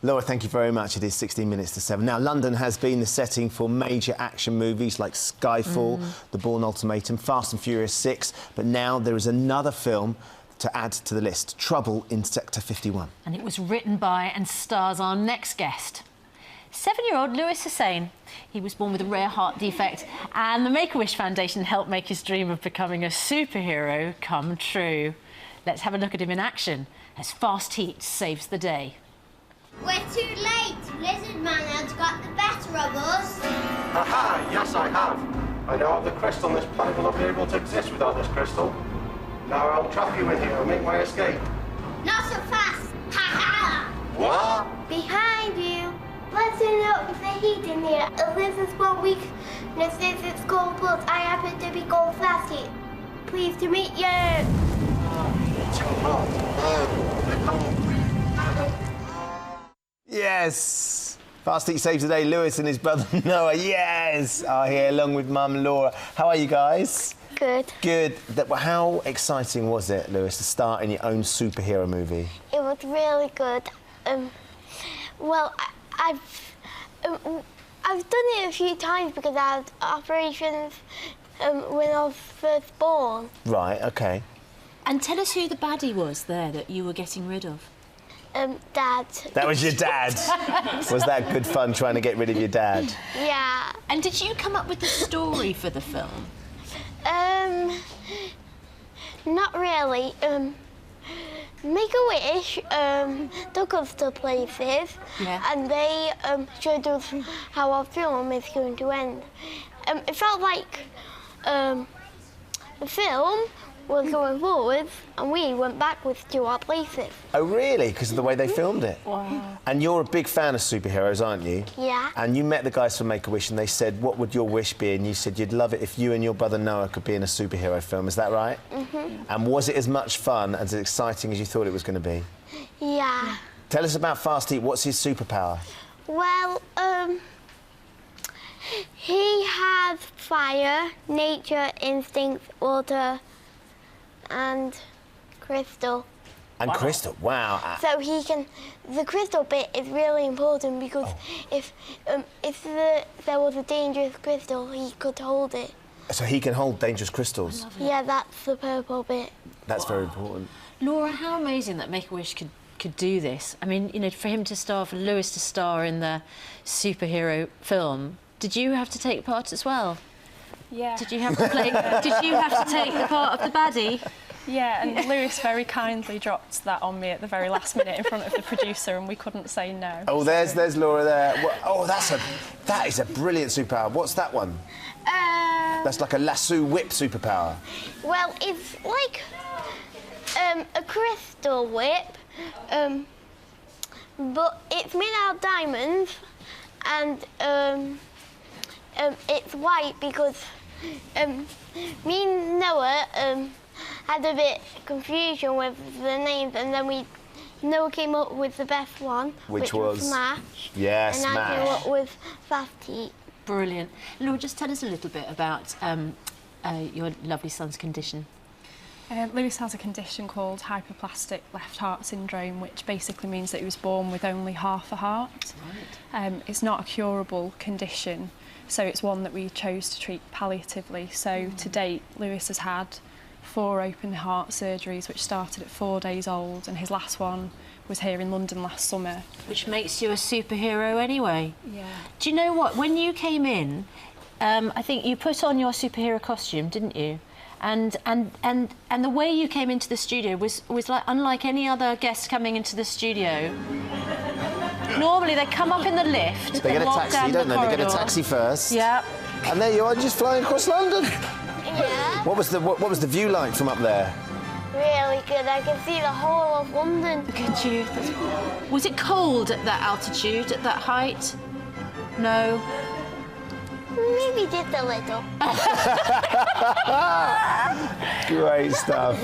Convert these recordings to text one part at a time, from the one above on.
Laura, thank you very much. It is 16 minutes to 7. Now, London has been the setting for major action movies like Skyfall, The Bourne Ultimatum, Fast and Furious 6, but now there is another film to add to the list, Trouble in Sector 51. And it was written by and stars our next guest. 7-year-old Lewis Hussain. He was born with a rare heart defect, and the Make-A-Wish Foundation helped make his dream of becoming a superhero come true. Let's have a look at him in action as Fast Heat saves the day. We're too late. Lizard Man has got the better of us. Aha! Yes, I have. I now have the crystal on this planet will not be able to exist without this crystal. Now I'll trap you in here and make my escape. Not so fast. Ha ha! What? Behind you. Let's turn up the heat in here. A lizard's one weakness is its cold blood. I happen to be cold Fast Heat. Pleased to meet you. Yes! Fast Heat saves the day. Lewis and his brother Noah, yes, are here along with Mum Laura. How are you guys? Good. Good. How exciting was it, Lewis, to start in your own superhero movie? It was really good. Well, I've done it a few times because I had operations when I was first born. Right, OK. And tell us who the baddie was there that you were getting rid of. Dad. That was your dad. Was that good fun trying to get rid of your dad? Yeah. And did you come up with the story for the film? Not really. Make-A-Wish took us to places, and they showed us how our film is going to end. It felt like the film was going forward and we went backwards to our places. Oh, really? Because of the way they filmed it? Wow. And you're a big fan of superheroes, aren't you? Yeah. And you met the guys from Make-A-Wish and they said, what would your wish be? And you said you'd love it if you and your brother Noah could be in a superhero film. Is that right? Mm-hmm. And was it as much fun, as exciting as you thought it was going to be? Yeah. Tell us about Fast Heat. What's his superpower? Well, he has fire, nature, instinct, water, and crystal. And crystal, wow. So he can. The crystal bit is really important because if there was a dangerous crystal, he could hold it. So he can hold dangerous crystals? Yeah, that's the purple bit. That's very important. Laura, how amazing that Make-A-Wish could do this. I mean, you know, for Lewis to star in the superhero film, did you have to take part as well? Yeah. Did you have to play? Did you have to take the part of the baddie? Yeah, and Lewis very kindly dropped that on me at the very last minute in front of the producer, and we couldn't say no. Oh, there's Laura there. Oh, that is a brilliant superpower. What's that one? That's like a lasso whip superpower. Well, it's like a crystal whip, but it's made out of diamonds, and it's white because me and Noah had a bit confusion with the names, and then Noah came up with the best one, which was Smash. Yeah, and Smash. I came up with Fast Heat. Brilliant. Laura, just tell us a little bit about your lovely son's condition. Lewis has a condition called Hypoplastic Left Heart Syndrome, which basically means that he was born with only half a heart. Right. It's not a curable condition, so it's one that we chose to treat palliatively. So to date, Lewis has had 4 open heart surgeries, which started at 4 days old, and his last one was here in London last summer. Which makes you a superhero anyway. Yeah. Do you know what? When you came in, I think you put on your superhero costume, didn't you? And the way you came into the studio was like unlike any other guest coming into the studio. Normally they come up in the lift. They get a taxi, don't they? They get a taxi first. Yeah. And there you are, just flying across London. Yeah. What was the view like from up there? Really good. I can see the whole of London. Look at you. Was it cold at that altitude, at that height? No. Maybe just a little. Great stuff.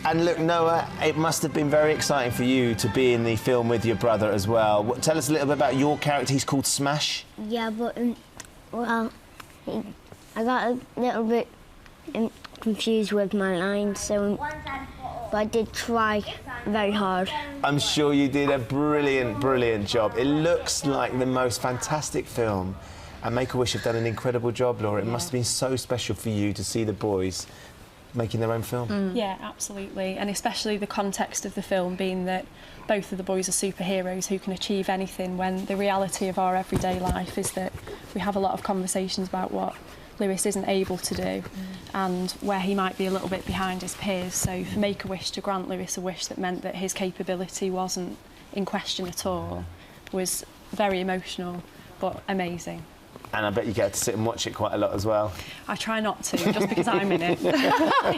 And look, Noah, it must have been very exciting for you to be in the film with your brother as well. Tell us a little bit about your character. He's called Smash. Yeah, but, well, I got a little bit confused with my lines, so but I did try very hard. I'm sure you did a brilliant, brilliant job. It looks like the most fantastic film, and Make-A-Wish have done an incredible job, Laura. It must have been so special for you to see the boys making their own film. Yeah, absolutely, and especially the context of the film being that both of the boys are superheroes who can achieve anything, when the reality of our everyday life is that we have a lot of conversations about what Lewis isn't able to do and where he might be a little bit behind his peers. So for Make-A-Wish to grant Lewis a wish that meant that his capability wasn't in question at all was very emotional but amazing. And I bet you get to sit and watch it quite a lot as well. I try not to, just because I'm in it.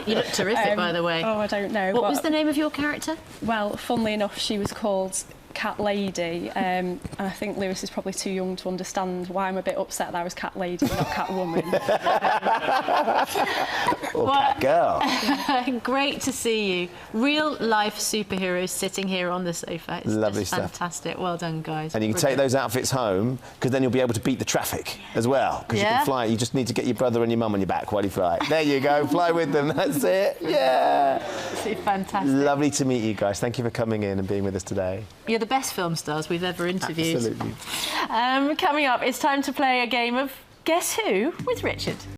You look terrific, by the way. Oh, I don't know. What was the name of your character? Well, funnily enough, she was called Cat Lady, and I think Lewis is probably too young to understand why I'm a bit upset that I was Cat Lady, not Cat Woman. Or Cat Girl. Great to see you. Real life superheroes sitting here on the sofa. It's Lovely just stuff. fantastic. Well done, guys. And you can take those outfits home, because then you'll be able to beat the traffic as well. Because you can fly. You just need to get your brother and your mum on your back while you fly. There you go. Fly with them. That's it. Yeah. It's fantastic. Lovely to meet you guys. Thank you for coming in and being with us today. You're the best film stars we've ever interviewed. Absolutely. Coming up, it's time to play a game of Guess Who with Richard.